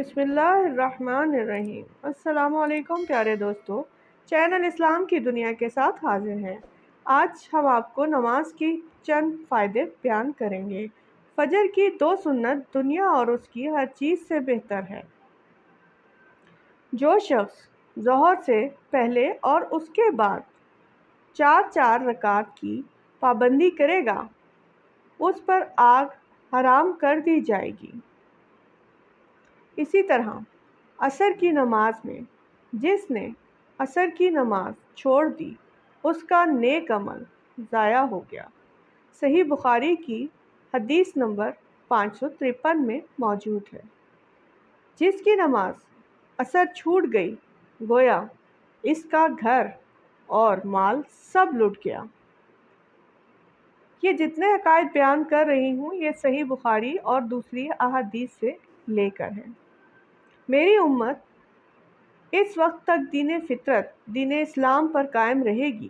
بسم اللہ الرحمن الرحیم۔ السلام علیکم پیارے دوستو، چینل اسلام کی دنیا کے ساتھ حاضر ہیں۔ آج ہم آپ کو نماز کی چند فائدے بیان کریں گے۔ فجر کی 2 سنت دنیا اور اس کی ہر چیز سے بہتر ہے۔ جو شخص ظہر سے پہلے اور اس کے بعد 4 رکعت کی پابندی کرے گا، اس پر آگ حرام کر دی جائے گی۔ اسی طرح عصر کی نماز میں جس نے عصر کی نماز چھوڑ دی، اس کا نیک عمل ضائع ہو گیا۔ صحیح بخاری کی حدیث نمبر 553 میں موجود ہے۔ جس کی نماز عصر چھوٹ گئی، گویا اس کا گھر اور مال سب لٹ گیا۔ یہ جتنے عقائد بیان کر رہی ہوں، یہ صحیح بخاری اور دوسری احادیث سے لے کر ہے۔ میری امت اس وقت تک دین فطرت، دین اسلام پر قائم رہے گی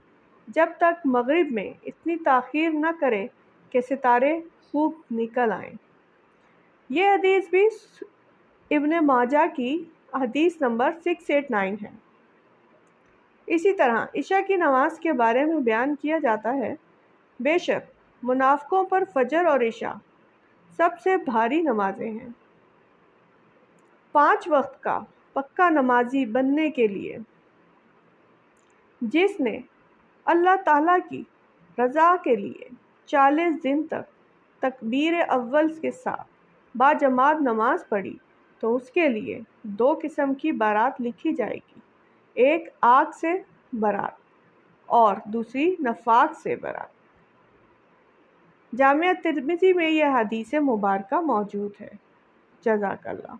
جب تک مغرب میں اتنی تاخیر نہ کرے کہ ستارے خوب نکل آئیں۔ یہ حدیث بھی ابن ماجہ کی حدیث نمبر 689 ہے۔ اسی طرح عشاء کی نماز کے بارے میں بیان کیا جاتا ہے، بے شک منافقوں پر فجر اور عشاء سب سے بھاری نمازیں ہیں۔ 5 وقت کا پکا نمازی بننے کے لیے جس نے اللہ تعالیٰ کی رضا کے لیے 40 دن تک تکبیر اول کے ساتھ باجماعت نماز پڑھی، تو اس کے لیے 2 قسم کی بارات لکھی جائے گی، ایک آگ سے برات اور دوسری نفاق سے برات۔ جامعہ ترمذی میں یہ حدیث مبارکہ موجود ہے۔ جزاک اللہ۔